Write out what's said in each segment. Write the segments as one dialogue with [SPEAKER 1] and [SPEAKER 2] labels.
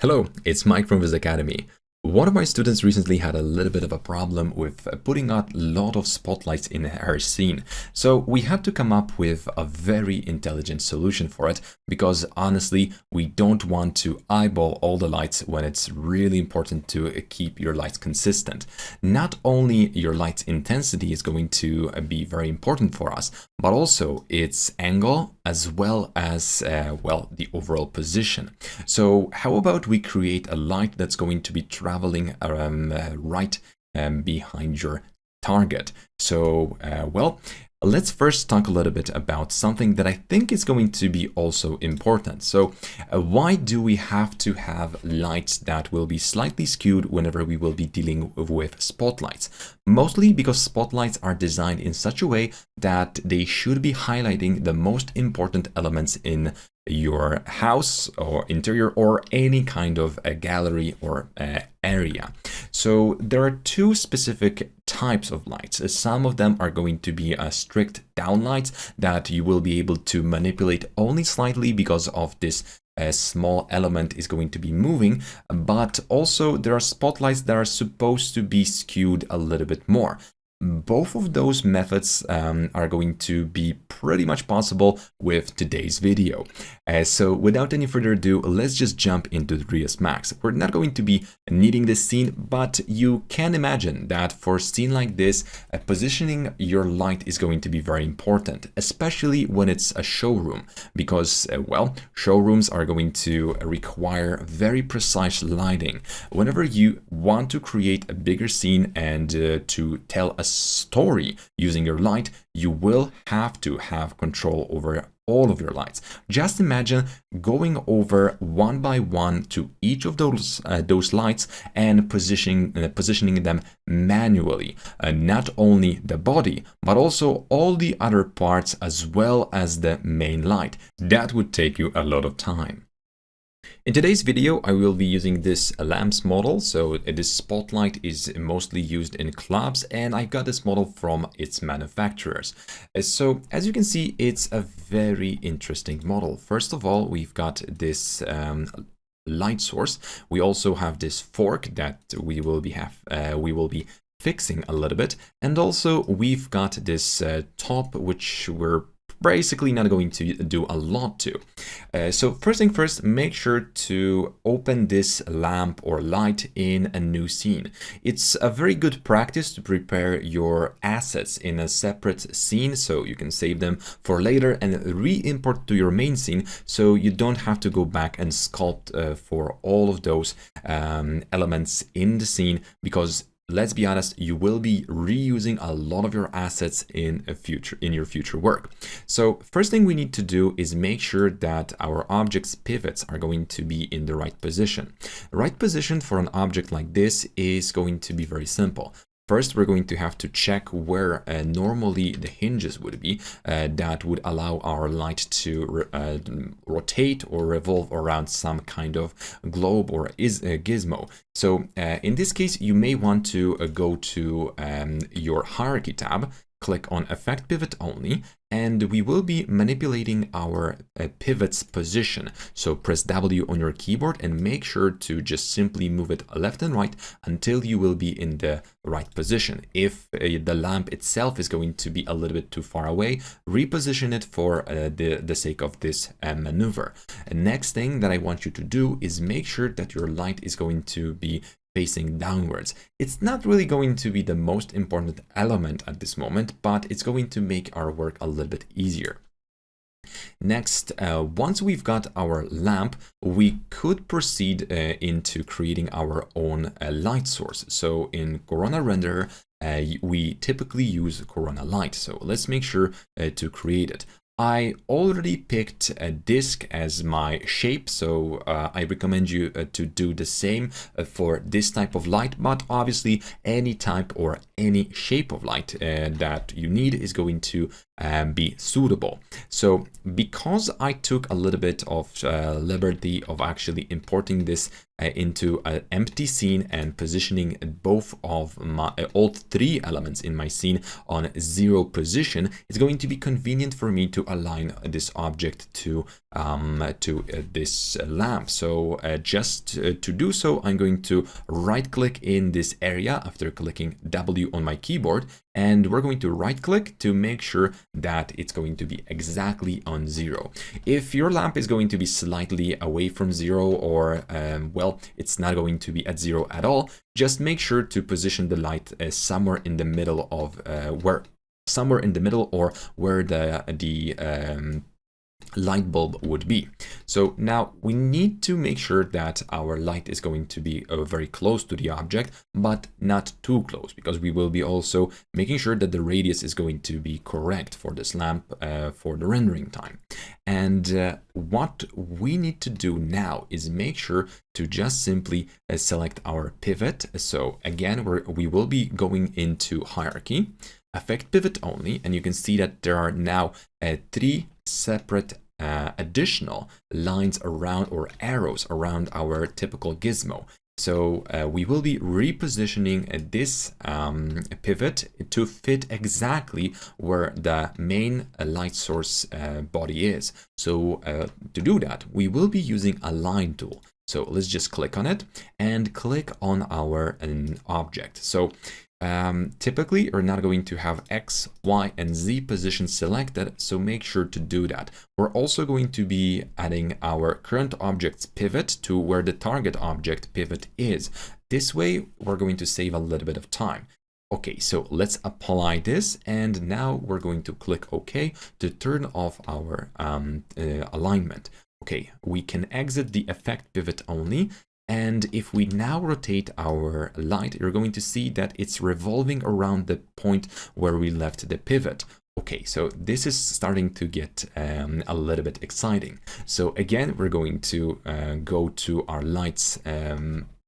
[SPEAKER 1] Hello, it's Mike from VizAcademy. One of my students recently had a little bit of a problem with putting out a lot of spotlights in her scene. So we had to come up with a very intelligent solution for it because honestly, we don't want to eyeball all the lights when it's really important to keep your lights consistent. Not only your light's intensity is going to be very important for us, but also its angle as well as, the overall position. So how about we create a light that's going to be traveling right behind your target. So, let's first talk a little bit about something that I think is going to be also important. So why do we have to have lights that will be slightly skewed whenever we will be dealing with spotlights? Mostly because spotlights are designed in such a way that they should be highlighting the most important elements in your house or interior or any kind of a gallery or area. So there are two specific types of lights. Some of them are going to be strict down lights that you will be able to manipulate only slightly because of this small element is going to be moving, but also there are spotlights that are supposed to be skewed a little bit more. Both of those methods are going to be pretty much possible with today's video. So without any further ado, let's just jump into the Reus Max. We're not going to be needing this scene, but you can imagine that for a scene like this, positioning your light is going to be very important, especially when it's a showroom, because, showrooms are going to require very precise lighting. Whenever you want to create a bigger scene and to tell a story using your light, you will have to have control over all of your lights. Just imagine going over one by one to each of those lights and positioning them manually. Not only the body, but also all the other parts as well as the main light. That would take you a lot of time. In today's video, I will be using this lamps model. So this spotlight is mostly used in clubs, and I got this model from its manufacturers. So as you can see, it's a very interesting model. First of all, we've got this light source. We also have this fork that we will be fixing a little bit, and also we've got this top, which we're basically not going to do a lot to. So first thing first, make sure to open this lamp or light in a new scene. It's a very good practice to prepare your assets in a separate scene so you can save them for later and re-import to your main scene so you don't have to go back and sculpt for all of those elements in the scene, because let's be honest, you will be reusing a lot of your assets in your future work. So first thing we need to do is make sure that our object's pivots are going to be in the right position. The right position for an object like this is going to be very simple. First, we're going to have to check where normally the hinges would be that would allow our light to rotate or revolve around some kind of globe or gizmo. So in this case, you may want to go to your hierarchy tab, click on Effect Pivot Only, and we will be manipulating our pivot's position. So press W on your keyboard and make sure to just simply move it left and right until you will be in the right position. If the lamp itself is going to be a little bit too far away, reposition it for the sake of this maneuver. Next thing that I want you to do is make sure that your light is going to be facing downwards. It's not really going to be the most important element at this moment, but it's going to make our work a little bit easier. Next, once we've got our lamp, we could proceed into creating our own light source. So in Corona Renderer, we typically use Corona Light. So let's make sure to create it. I already picked a disk as my shape, so I recommend you to do the same for this type of light, but obviously any type or any shape of light that you need is going to be suitable. So because I took a little bit of liberty of actually importing this into an empty scene and positioning both of my all three elements in my scene on 0 position, it's going to be convenient for me to align this object to this lamp. So just to do so, I'm going to right click in this area after clicking W on my keyboard, and we're going to right click to make sure that it's going to be exactly on 0. If your lamp is going to be slightly away from 0, or well, it's not going to be at 0 at all, just make sure to position the light somewhere in the middle of or where the light bulb would be. So now we need to make sure that our light is going to be very close to the object, but not too close, because we will be also making sure that the radius is going to be correct for this lamp for the rendering time. And what we need to do now is make sure to just simply select our pivot. So again, we will be going into hierarchy, affect pivot only, and you can see that there are now 3 separate additional lines around, or arrows around, our typical gizmo. So we will be repositioning this pivot to fit exactly where the main light source body is. So to do that, we will be using a line tool. So let's just click on it and click on our object. So typically, you're not going to have X, Y, and Z positions selected, so make sure to do that. We're also going to be adding our current object's pivot to where the target object pivot is. This way, we're going to save a little bit of time. Okay, so let's apply this, and now we're going to click OK to turn off our alignment. Okay, we can exit the effect pivot only. And if we now rotate our light, you're going to see that it's revolving around the point where we left the pivot. Okay, so this is starting to get a little bit exciting. So again, we're going to go to our lights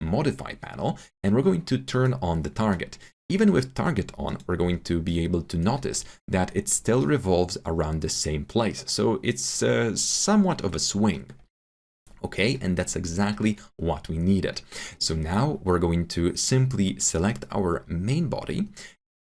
[SPEAKER 1] modify panel, and we're going to turn on the target. Even with target on, we're going to be able to notice that it still revolves around the same place. So it's somewhat of a swing. Okay, and that's exactly what we needed. So now we're going to simply select our main body,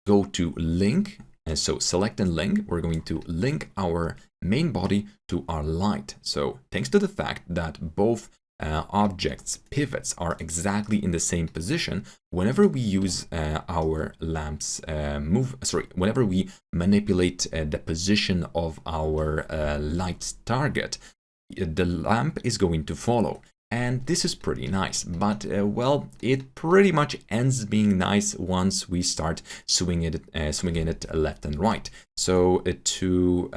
[SPEAKER 1] go to link, and so select and link. We're going to link our main body to our light. So thanks to the fact that both objects pivots are exactly in the same position, whenever we use our lamps whenever we manipulate the position of our light target, the lamp is going to follow. And this is pretty nice, but well, it pretty much ends being nice once we start swinging it left and right. So to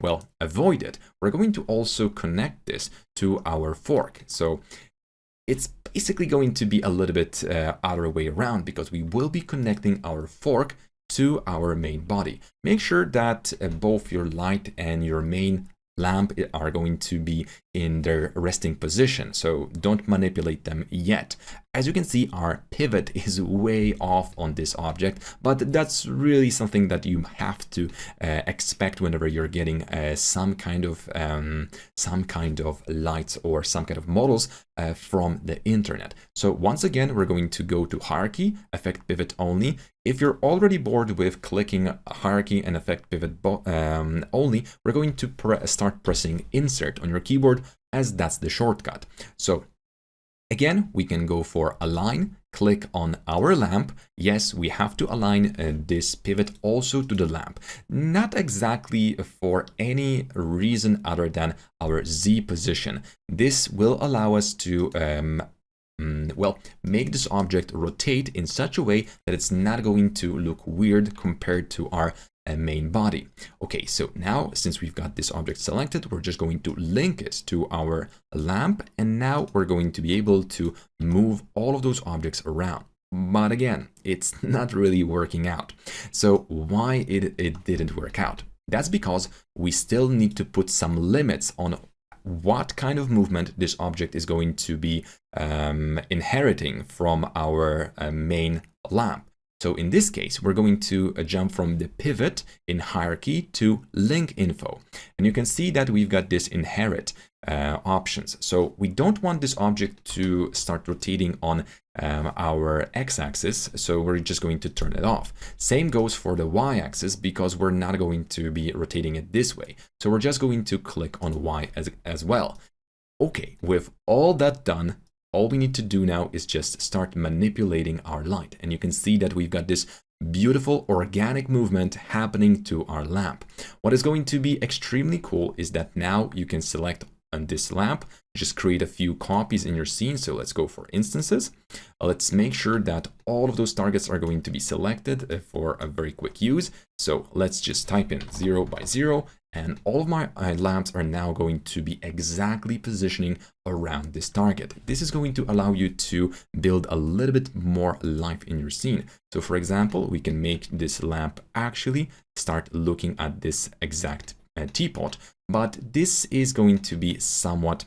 [SPEAKER 1] well, avoid it, we're going to also connect this to our fork. So it's basically going to be a little bit other way around, because we will be connecting our fork to our main body. Make sure that both your light and your main lamp are going to be in their resting position, so don't manipulate them yet. As you can see, our pivot is way off on this object, but that's really something that you have to expect whenever you're getting some kind of lights or some kind of models from the internet. So once again, we're going to go to hierarchy, affect pivot only. If you're already bored with clicking hierarchy and affect pivot only, we're going to start pressing insert on your keyboard, as that's the shortcut. So again, we can go for align, click on our lamp. Yes, we have to align this pivot also to the lamp. Not exactly for any reason other than our Z position. This will allow us to well, make this object rotate in such a way that it's not going to look weird compared to our main body. Okay, so now since we've got this object selected, we're just going to link it to our lamp, and now we're going to be able to move all of those objects around. But again, it's not really working out. So why it didn't work out? That's because we still need to put some limits on what kind of movement this object is going to be inheriting from our main lamp. So in this case, we're going to jump from the pivot in hierarchy to link info. And you can see that we've got this inherit options. So we don't want this object to start rotating on our x-axis, so we're just going to turn it off. Same goes for the y-axis, because we're not going to be rotating it this way. So we're just going to click on y as well. Okay, with all that done, all we need to do now is just start manipulating our light. And you can see that we've got this beautiful organic movement happening to our lamp. What is going to be extremely cool is that now you can select on this lamp, just create a few copies in your scene. So let's go for instances. Let's make sure that all of those targets are going to be selected for a very quick use. So let's just type in 0 by 0, and all of my lamps are now going to be exactly positioning around this target. This is going to allow you to build a little bit more life in your scene. So for example, we can make this lamp actually start looking at this exact teapot, but this is going to be somewhat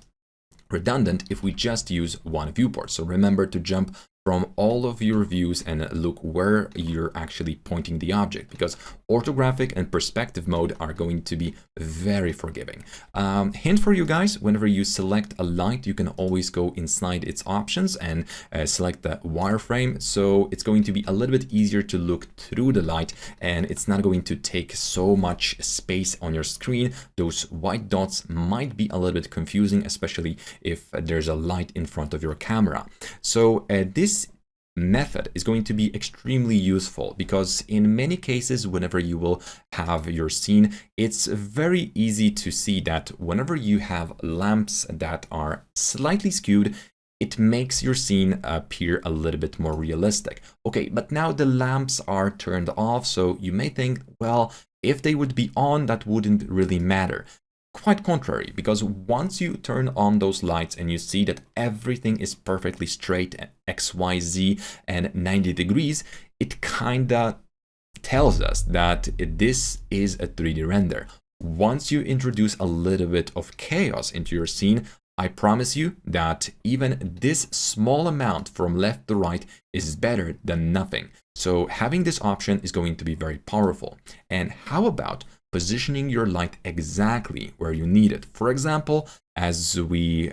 [SPEAKER 1] redundant if we just use one viewport. So remember to jump from all of your views and look where you're actually pointing the object, because orthographic and perspective mode are going to be very forgiving. Hint for you guys, whenever you select a light, you can always go inside its options and select the wireframe. So it's going to be a little bit easier to look through the light, and it's not going to take so much space on your screen. Those white dots might be a little bit confusing, especially if there's a light in front of your camera. So this method is going to be extremely useful, because in many cases, whenever you will have your scene, it's very easy to see that whenever you have lamps that are slightly skewed, it makes your scene appear a little bit more realistic. Okay, but now the lamps are turned off, so you may think, well, if they would be on, that wouldn't really matter. Quite contrary, because once you turn on those lights and you see that everything is perfectly straight, X, Y, Z, and 90 degrees, it kinda tells us that this is a 3D render. Once you introduce a little bit of chaos into your scene, I promise you that even this small amount from left to right is better than nothing. So having this option is going to be very powerful. And how about positioning your light exactly where you need it? For example, as we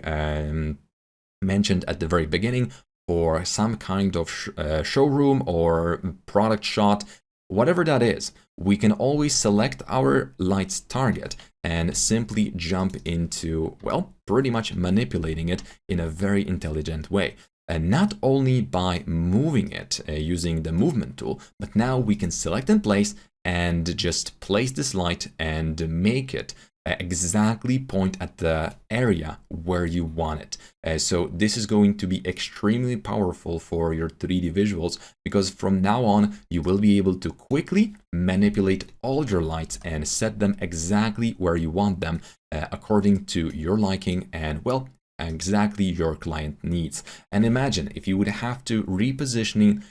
[SPEAKER 1] mentioned at the very beginning, for some kind of showroom or product shot, whatever that is, we can always select our light's target and simply jump into, well, pretty much manipulating it in a very intelligent way. And not only by moving it using the movement tool, but now we can select and place and just place this light and make it exactly point at the area where you want it. So this is going to be extremely powerful for your 3D visuals, because from now on you will be able to quickly manipulate all your lights and set them exactly where you want them according to your liking and, well, exactly your client needs. And imagine if you would have to reposition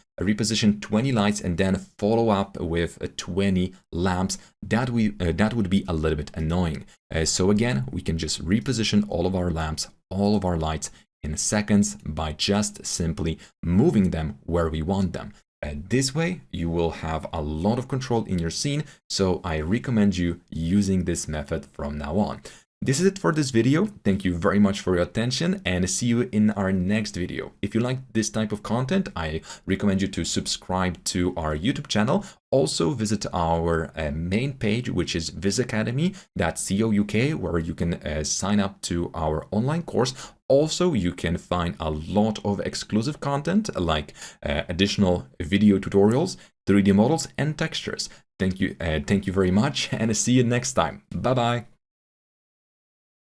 [SPEAKER 1] 20 lights and then follow up with 20 lamps. That would be a little bit annoying. So again, we can just reposition all of our lamps, all of our lights in seconds by just simply moving them where we want them. This way, you will have a lot of control in your scene. So I recommend you using this method from now on. This is it for this video. Thank you very much for your attention, and see you in our next video. If you like this type of content, I recommend you to subscribe to our YouTube channel. Also visit our main page, which is VizAcademy.co.uk, where you can sign up to our online course. Also, you can find a lot of exclusive content like additional video tutorials, 3D models, and textures. Thank you very much, and see you next time. Bye bye.